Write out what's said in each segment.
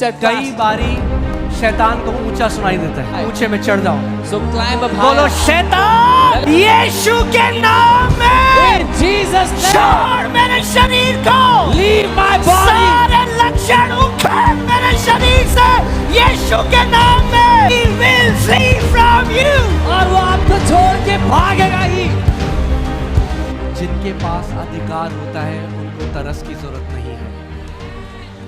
कई बारी शैतान को ऊंचा सुनाई देता है, ऊंचे में चढ़ जाओ। So climb up बोलो higher. शैतान यीशु के नाम में In Jesus' name, छोड़ मेरे शरीर को, leave my body. सारे लक्षण उखाड़ मेरे शरीर से यीशु के नाम में। He will flee from you. और वो आपको छोड़ के भागेगा ही। जिनके पास अधिकार होता है उनको तरस की जरूरत नहीं है।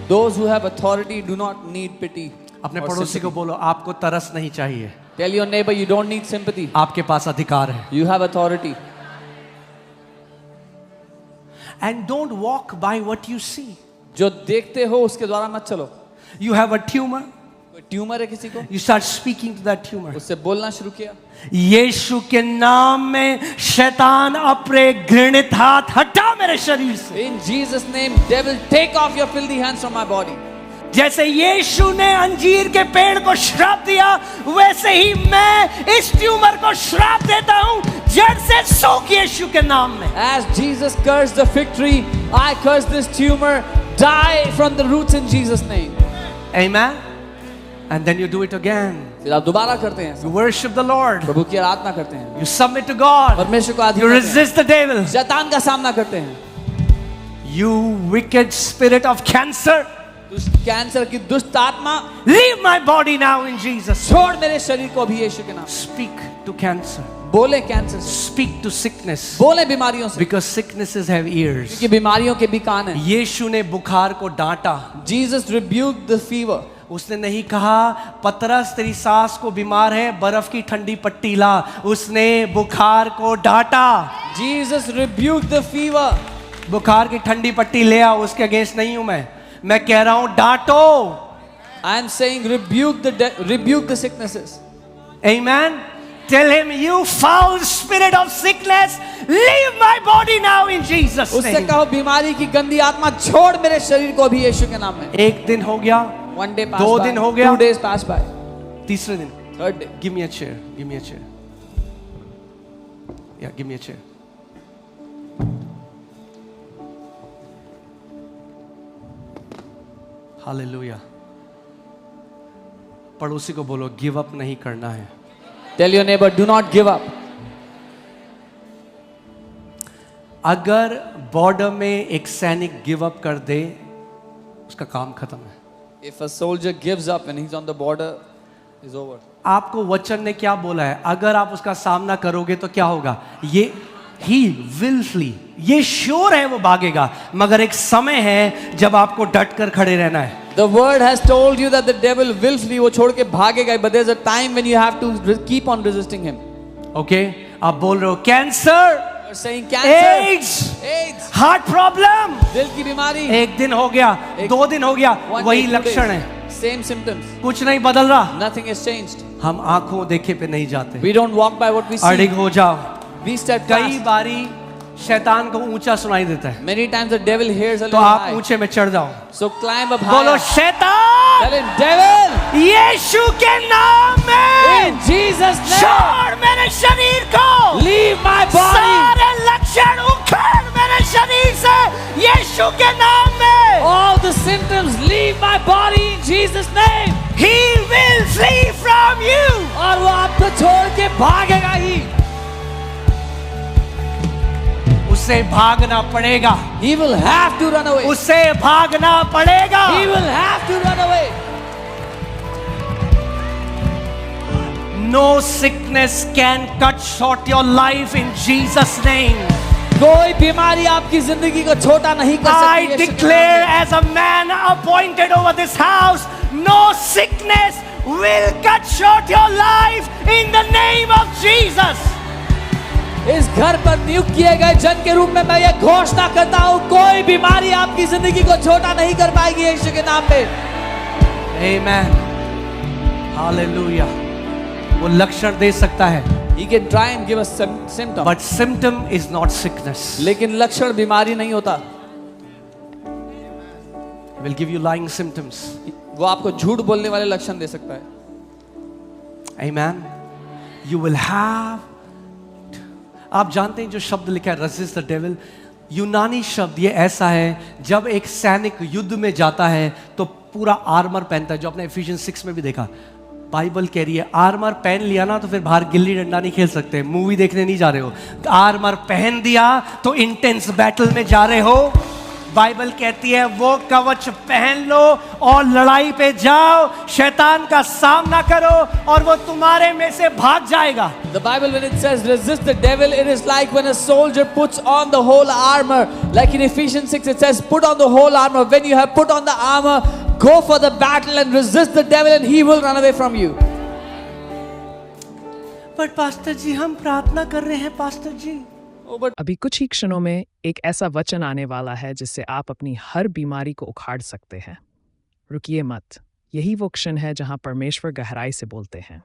Those who have authority do not need pity. अपने or पड़ोसी को sympathy. बोलो आपको तरस नहीं चाहिए, Tell your neighbor you don't need sympathy. आपके पास अधिकार है। You have authority. And don't walk by what you see. जो देखते हो उसके द्वारा मत चलो। You have a tumor, कोई ट्यूमर है किसी को, you start speaking to that tumor. उससे बोलना शुरू किया। यीशु के नाम में शैतान अपने घृणित हाथ हटा मेरे शरीर से। In Jesus' name, devil, take off your filthy hands from my body. जैसे यीशु ने अंजीर के पेड़ को श्राप दिया, वैसे ही मैं इस ट्यूमर को श्राप देता हूं, जड़ से सूख यीशु के नाम में। As Jesus cursed the fig tree, I curse this tumor. Die from the roots in Jesus' name. Amen. And then you do it again. फिर आप दोबारा करते हैं, You worship the Lord. प्रभु की आराधना करते हैं, You submit to God. परमेश्वर को You अधीन करते हैं, resist the devil. शैतान का सामना करते हैं। You wicked spirit of cancer, cancer की दुष्ट आत्मा, leave my body now in Jesus. छोड़ मेरे शरीर को भी यीशु के नाम। Speak to cancer. बोले कैंसर से, Speak to sickness. बोले बीमारियों से, Because sicknesses have ears. क्योंकि बीमारियों के भी कान हैं। यीशु ने बुखार को डांटा। Jesus rebuked the fever. उसने नहीं कहा पतरस तेरी सास को बीमार है, बर्फ की ठंडी पट्टी ला। उसने बुखार को डांटा। Jesus rebuked the fever. बुखार की ठंडी पट्टी ले आओ, उसके अगेंस्ट नहीं हूं मैं कह रहा हूं डांटो। I am saying rebuke the sicknesses. Amen. Tell him, you foul spirit of sickness, leave my body now in Jesus उससे name. कहो बीमारी की गंदी आत्मा छोड़ मेरे शरीर को भी यीशु के नाम में। एक दिन हो गया, One day passed दो by. दिन हो गया, 2 days passed by. तीसरे दिन Third day. give me a chair, give me a chair. Yeah, give me a chair. Hallelujah. पड़ोसी को बोलो गिव अप नहीं करना है। Tell your neighbor, do not give up. अगर बॉर्डर में एक सैनिक गिव अप कर दे, उसका काम खत्म है। If a soldier gives up when he's on the border, it's over. आपको वचन ने क्या बोला है? अगर आप उसका सामना करोगे तो क्या होगा? ये he will flee. ये श्योर है वो भागेगा, मगर एक समय है जब आपको डट कर खड़े रहना है। The word has told you that the devil will flee. वो छोड़ के भागेगा, but there's a time when you have to keep on resisting him. Okay? आप बोल रहे हो cancer, You're saying cancer, AIDS, heart problem. दिल की बीमारी, एक दिन हो गया, दो दिन हो गया, one वही day, 2 लक्षण days. है, Same symptoms. कुछ नहीं बदल रहा। Nothing has changed. हम आंखों देखे पे नहीं जाते, We don't walk by what we see. अड़िग हो जाओ। We step कई fast. बारी शैतान को ऊंचा सुनाई देता है, Many times the devil hears a तो little आप high. ऊंचे में चढ़ जाओ। So climb up बोलो higher. शैतान Tell him, devil, यीशु के नाम में in Jesus' name, छोड़ मेरे शरीर को, leave my body. सारे लक्षण उखाड़ मेरे शरीर से यीशु के नाम में। All the symptoms, leave my body in Jesus' name. He will flee from you. और वो आपको छोड़ के भागेगा ही। उसे भागना पड़ेगा, He will have to run away. उसे भागना पड़ेगा। He will have to run away. No sickness can cut short your life in Jesus' name. कोई बीमारी आपकी जिंदगी को छोटा नहीं कर I सकती। यीशु के declare नाम में। as a man appointed over this house, no sickness will cut short your life in the name of Jesus. इस घर पर नियुक्त किए गए जन के रूप में मैं ये घोषणा करता हूँ, कोई बीमारी आपकी जिंदगी को छोटा नहीं कर पाएगी यीशु के नाम पे। Amen. Hallelujah. वो लक्षण दे सकता है, He can try and give us some symptom, but symptom is not sickness. लेकिन लक्षण बीमारी नहीं होता। He will give you lying symptoms. वो आपको झूठ बोलने वाले लक्षण दे सकता है। Amen. You will have. आप जानते हैं जो शब्द लिखा है resist the devil, यूनानी शब्द ये ऐसा है, जब एक सैनिक युद्ध में जाता है तो पूरा आर्मर पहनता है, जो आपने एफिशिएंस 6 में भी देखा। बाइबल कह रही है आर्मर पहन लिया ना तो फिर बाहर गिल्ली डंडा नहीं खेल सकते, मूवी देखने नहीं जा रहे हो। आर्मर पहन दिया तो इंटेंस बैटल में जा रहे हो। बाइबल कहती है वो कवच पहन लो और लड़ाई पे जाओ, शैतान का सामना करो और वो तुम्हारे में से भाग जाएगा। The Bible, when it says resist the devil, it is like when a soldier puts on the whole armor. Like in Ephesians 6, it says put on the whole armor. When you have put on the armor, go for the battle and resist the devil and he will run away from you. But pastor ji हम प्रार्थना कर रहे हैं pastor ji. Oh, but अभी कुछ ही क्षणों में एक ऐसा वचन आने वाला है जिससे आप अपनी हर बीमारी को उखाड़ सकते हैं। रुकिए मत, यही वो क्षण है जहां परमेश्वर गहराई से बोलते हैं।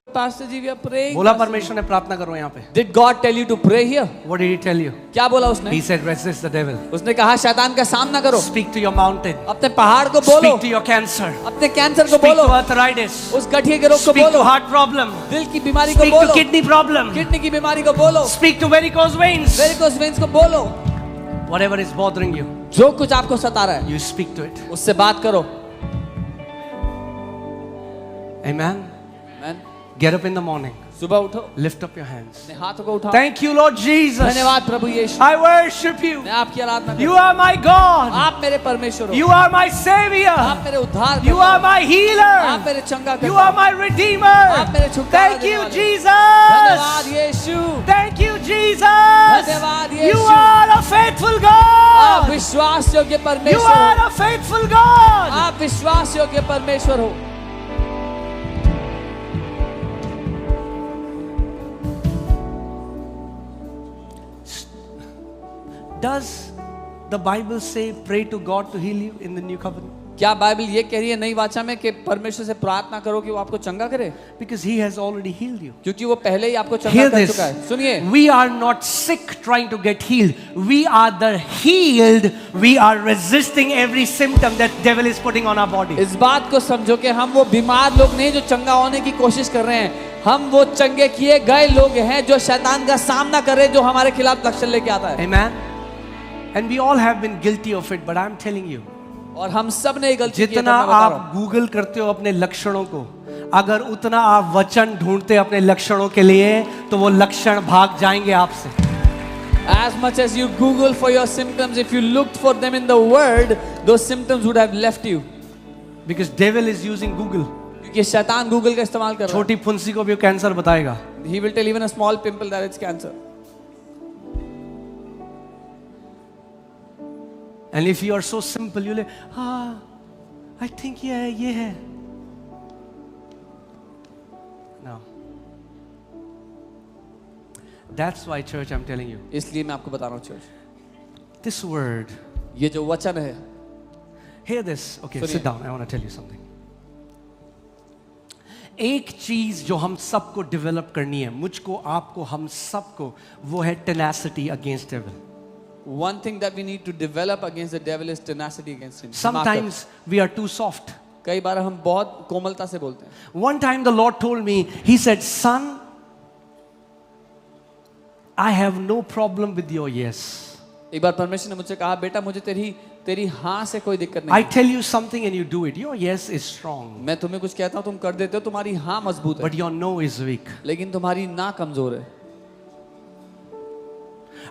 Pastor ji, we are praying. बोला Pastor परमेश्वर ने प्रार्थना करो यहाँ पे। ji. Did God tell you to pray here? What did he tell you? क्या बोला उसने? He said resist the devil. उसने कहा शैतान का सामना करो। Speak to your mountain. अपने पहाड़ को बोलो। Speak to your cancer. अपने कैंसर को Speak बोलो। to arthritis. उस गठिए के रोग को Speak to बोलो। heart problem. दिल की बीमारी को Speak to बोलो। kidney problem. किडनी की बीमारी को बोलो। Speak to varicose veins. Varicose veins को बोलो। Whatever is bothering you, जो कुछ आपको सता रहा है you speak to it. उससे बात करो। Amen. Amen. Get up in the morning. सुबह उठो, Lift up your hands. अपने हाथों को उठाओ। Thank you, Lord Jesus. धन्यवाद प्रभु यीशु। I worship you. मैं आपकी आराधना You करता are my God. हूँ। आप मेरे परमेश्वर हो। You are my Savior. आप मेरे उद्धार You are my आप healer. मेरे चंगा You करता are my Redeemer. आप मेरे छुटकारा Thank देने you, वाले। धन्यवाद Jesus. Yeshu. Thank you, Jesus. धन्यवाद You Yeshu. are a faithful आप God. विश्वास योग्य You परमेश्वर are हो। a faithful God. आप विश्वास योग्य परमेश्वर हो। Does the Bible say pray to God to heal you in the new covenant? क्या बाइबल ये कह रही है नई वाचा में कि परमेश्वर से प्रार्थना करो कि वो आपको चंगा करे? Because He has already healed you. क्योंकि वो पहले ही आपको चंगा Hear कर this. चुका है। सुनिए, We are not sick trying to get healed. We are the healed. We are resisting every symptom that devil is putting on our body. इस बात को समझो कि हम वो बीमार लोग नहीं जो चंगा होने की कोशिश कर रहे हैं। हम वो चंगे किए गए लोग हैं जो शैतान का सामना कर रहे हैं, जो हमारे खिलाफ लक्षण लेके आता है। Amen. And we all have been guilty of it, but I'm telling you, और हम सब ने गलती की है, जितना तो मैं बता रहा आप गूगल करते हो अपने लक्षणों को, अगर उतना आप वचन ढूंढते अपने लक्षणों के लिए, तो वो लक्षण भाग जाएंगे आपसे। हूं। As much as you Google for your symptoms, if you looked for them in the word, those symptoms would have left you. Because devil is using Google. क्योंकि शैतान गूगल का इस्तेमाल कर रहा छोटी फुंसी को भी कैंसर बताएगा। है। He will tell even a small pimple that it's cancer. And if you are so simple, you'll I think ये है। No. That's why, church, I'm telling you, इसलिए मैं आपको बता रहा हूँ चर्च, this word, ये जो वचन है, hear this. Okay, सुनिए। sit down. I want to tell you something. एक चीज जो हम सबको डेवलप करनी है, मुझको, आपको, हम सबको, वो है tenacity against devil. one thing that we need to develop against the devil is tenacity against him. Sometimes we are too soft. कई बार हम बहुत कोमलता से बोलते हैं। One time the Lord told me, He said, son, I have no problem with your yes. एक बार परमेश्वर ने मुझसे कहा, बेटा मुझे तेरी हाँ से कोई दिक्कत I नहीं। tell you something and you do it. Your yes is strong, मैं तुम्हें कुछ कहता हूँ तुम कर देते हो, तुम्हारी हाँ मजबूत है, but your no is weak. लेकिन तुम्हारी ना कमजोर है।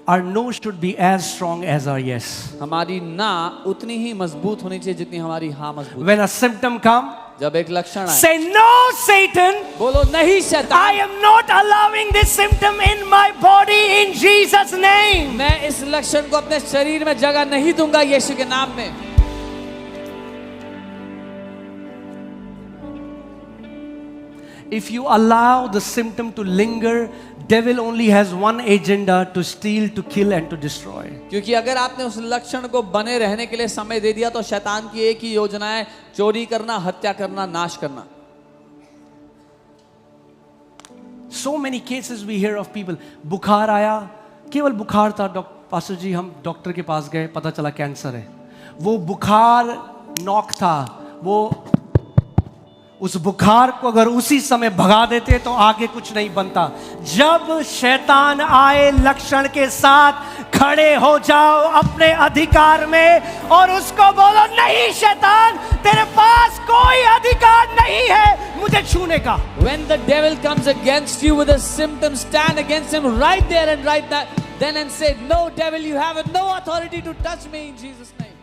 Our no should be as strong as our yes. हमारी ना उतनी ही मजबूत होनी चाहिए जितनी हमारी हाँ मजबूत। When a symptom comes, जब एक लक्षण आए, say no, Satan. बोलो नहीं I शैतान, am not allowing this symptom in my body in Jesus' name. मैं इस लक्षण को अपने शरीर में जगह नहीं दूंगा यीशु के नाम में। If you allow the symptom to linger, devil only has one agenda: to steal, to kill and to destroy. क्योंकि अगर आपने उस लक्षण को बने रहने के लिए समय दे दिया तो शैतान की एक ही योजना है, चोरी करना, हत्या करना, नाश करना। So many cases we hear of people, बुखार आया, केवल बुखार था, पास्टर जी हम डॉक्टर के पास गए, पता चला कैंसर है। वो बुखार नॉक था, उस बुखार को अगर उसी समय भगा देते तो आगे कुछ नहीं बनता। जब शैतान आए लक्षण के साथ खड़े हो जाओ अपने अधिकार में और उसको बोलो, नहीं शैतान, तेरे पास कोई अधिकार नहीं है मुझे छूने का। When the devil comes against you with a symptom, stand against him right there and right then and say, no devil, you have no authority to touch me in Jesus' name.